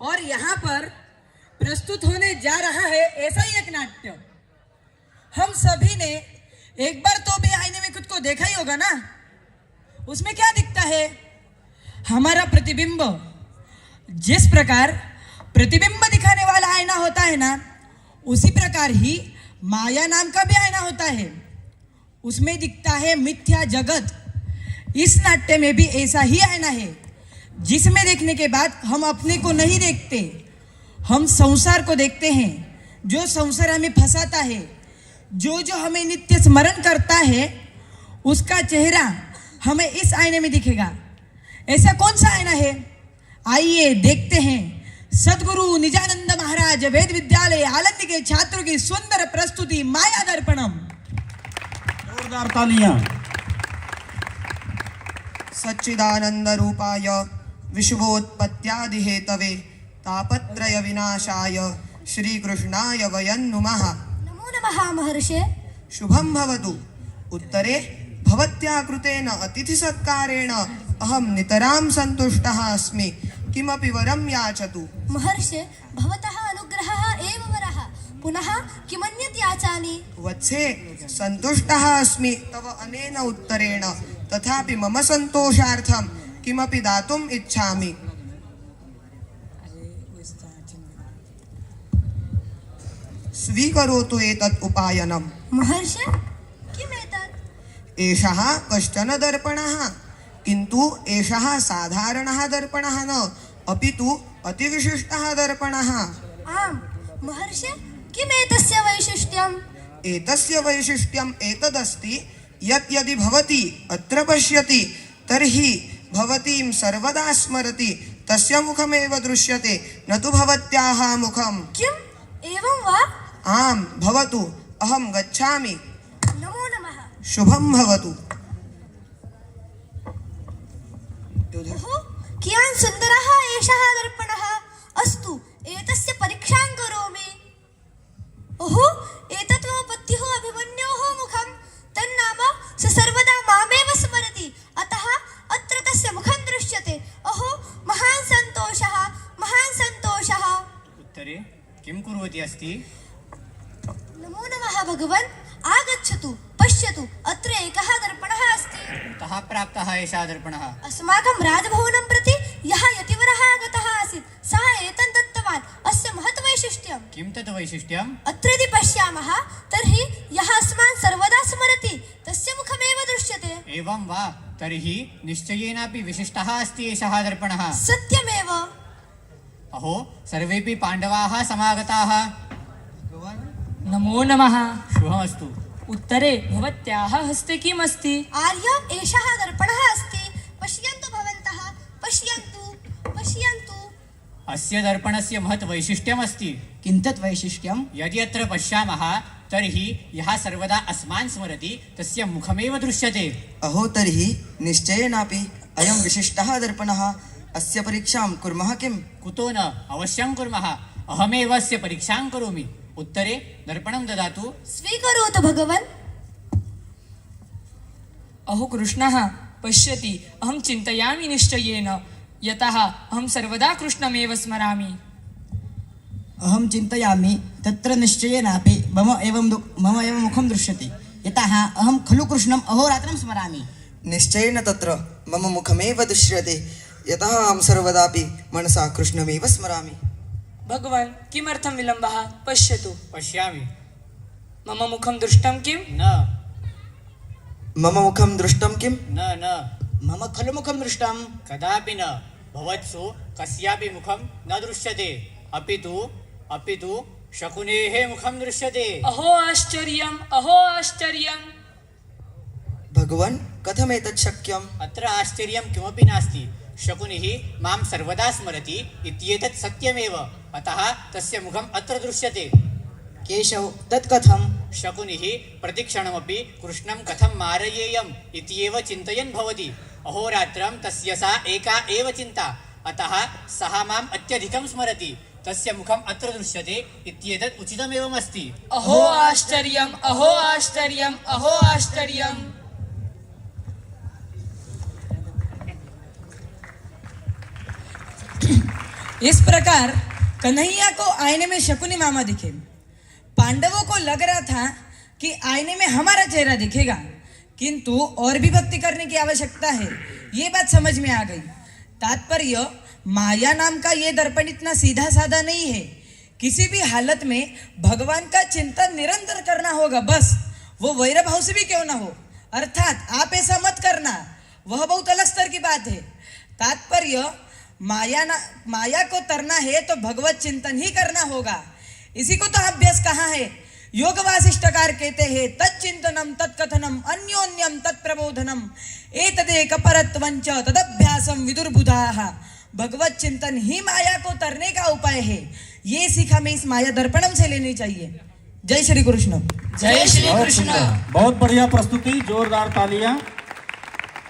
और यहाँ पर प्रस्तुत होने जा रहा है ऐसा ही एक नाट्य। हम सभी ने एक बार तो भी आईने में खुद को देखा ही होगा ना। उसमें क्या दिखता है? हमारा प्रतिबिंब। जिस प्रकार प्रतिबिंब दिखाने वाला आईना होता है ना, उसी प्रकार ही माया नाम का भी आईना होता है। उसमें दिखता है मिथ्या जगत। इस नाट्य में भी ऐसा ही आईना है, जिसमें देखने के बाद हम अपने को नहीं देखते, हम संसार को देखते हैं। जो संसार हमें फंसाता है, जो जो हमें नित्य स्मरण करता है, उसका चेहरा हमें इस आईने में दिखेगा। ऐसा कौन सा आईना है? आइए देखते हैं। सदगुरु निजानंद महाराज वेद विद्यालय आलंदी के छात्रों की सुंदर प्रस्तुति माया दर्पणम। जोरदार तालियां। सच्चिदानंद रूपाय विश्वोत्पत्त्यादि हेतवे तापत्रय विनाशाय श्रीकृष्णाय वयं नुमः। नमो नमः महर्षे। शुभं भवतु। उत्तरे भवत्या कृतेन अतिथि सत्कारेण अहं नितरां सन्तुष्टः अस्मि। किमपि वरं याचतु। महर्षे, भवतः अनुग्रहः एव वरः, पुनः किमन्यत् याचामि? वत्से, सन्तुष्टः अस्मि तव अनेन उत्तरेण, तथापि मम सन्तोषार्थं किमपि दातुम् इच्छामि। स्वीकरोतु एतत् उपायनम्। महर्षे, किमेतत्? एषः कश्चन दर्पणः, किन्तु एषः साधारणः दर्पणः न, अपि तु अतिविशिष्टः दर्पणः। आम् महर्षे, किमेतस्य वैशिष्ट्यम्? एतस्य वैशिष्ट्यम् एतदस्ति यत् यदि भवती अत्र पश्यति तर्हि भवतीं सर्वदा स्मरति, तस्य मुखमेव दृश्यते, न तु भवत्याः मुखम्। किम् एवं वा? आम् भवतु, अहं गच्छामि। नमो नमः। शुभं भवतु। ओहो, कियान् सुन्दरः एषः दर्पणः। अस्तु, एतस्य परीक्षां करोमि। ओहो, एतत् मम पत्युः अभिमन्योः मुखं। तन्नाम स सर्वदा मामेव स्मरति, अतः अत्र तस्य मुखं दृश्यते। ओहो, महान् सन्तोषः, महान् सन्तोषः। उत्तरे किं कुर्वती अस्ति? नमो नमः भगवन्। आगच्छतु, पश्यतु, अत्र एकः दर्पणः अस्ति। कुतः प्राप्तः एषः दर्पणः? अस्माकं राजभवनं प्रति यः यतिवरः आगतः आसीत्, सः एतत् दत्तवान्। अस्य महत् वैशिष्ट्यं। किं तत् वैशिष्ट्यम्? अत्र यदि पश्यामः तर्हि यः अस्मान् सर्वदा स्मरति, तस्य मुखमेव दृश्यते। एवं वा? तर्हि निश्चयेनापि विशिष्टः अस्ति एषः दर्पणः। सत्यमेव। अहो, सर्वेपि पाण्डवाः समागताः। नमो नमः। शुभमस्तु। उत्तरे भवत्याः हस्ते किम् अस्ति? आर्य, एषः दर्पणः अस्ति। पश्यन्तु भवन्तः, पश्यन्तु, पश्यन्तु। अस्य दर्पणस्य महत् वैशिष्ट्यमस्ति। किं तत् वैशिष्ट्यं? यदि अत्र पश्यामः तर्हि यः सर्वदा अस्मान् स्मरति, तस्य मुखमेव दृश्यते। अहो, तर्हि निश्चयेनापि अयं विशिष्टः दर्पणः। अस्य परीक्षां कुर्मः किम्? कुतो न, अवश्यं कुर्मः। अहमेव अस्य परीक्षां करोमि। उत्तरे दर्पणं ददातु। स्वीकरोतु भगवन्। अहो कृष्णः, पश्यति, अहं चिन्तयामि निश्चयेन, यतः अहं सर्वदा कृष्णमेव स्मरामि। अहं चिन्तयामि, तत्र निश्चयेनापि मम एव मुखं दृश्यते, यतः अहं खलु कृष्णम् अहोरात्रं स्मरामि। निश्चयेन तत्र मम मुखमेव दृश्यते, यतः अहं सर्वदापि मनसा कृष्णमेव स्मरामि। भगवान्, किमर्थं विलम्बः? पश्यतु, पश्यामि। मम मुखं दृष्टं किम्? न मम मुखं दृष्टं किम्? न मम खलु मुखं दृष्टं। कदापि न। भवत्सु कस्यापि मुखं न दृश्यते, अपि तु शकुनेः मुखं दृश्यते। अहो आश्चर्यम्, अहो आश्चर्यम्। भगवन्, कथमेतत् शक्यम्? अत्र आश्चर्यं किमपि नास्ति। शकुनिः मां सर्वदा स्मरति इत्येतत् सत्यमेव, अतः तस्य मुखम् अत्र दृश्यते। केशव, तत् कथं? शकुनिः प्रतिक्षणमपि कृष्णं कथं मारयेयम् इत्येव चिन्तयन् भवति। अहोरात्रं तस्य सा एका एव चिन्ता, अतः सः माम् अत्यधिकं स्मरति। तस्य मुखम् अत्र दृश्यते इत्येतत् उचितमेवमस्ति। अहो आश्चर्यम्, अहो आश्चर्यम्, अहो आश्चर्यम्। इस प्रकार कन्हैया को आईने में शकुनी मामा दिखे। पांडवों को लग रहा था कि आईने में हमारा चेहरा दिखेगा, किंतु और भी भक्ति करने की आवश्यकता है, ये बात समझ में आ गई। तात्पर्य, माया नाम का ये दर्पण इतना सीधा साधा नहीं है। किसी भी हालत में भगवान का चिंतन निरंतर करना होगा, बस वो वैर भाव से भी क्यों ना हो। अर्थात आप ऐसा मत करना, वह बहुत अलग स्तर की बात है। तात्पर्य, माया को तरना है तो भगवत चिंतन ही करना होगा। इसी को तो अभ्यास कहा है। योग वासिष्ठकार कहते हैं, तच्चिंतनम तत्कथनम अन्योन्यम तत्प्रबोधनम एतदेक परत्वंच तदभ्यासम विदुर्बुधाः। भगवत चिंतन ही माया को तरने का उपाय है। ये सीख हमें इस माया दर्पणम से लेनी चाहिए। जय श्री कृष्ण। जय श्री बहुत कृष्ण। सुंदर, बहुत बढ़िया प्रस्तुति, जोरदार तालियां।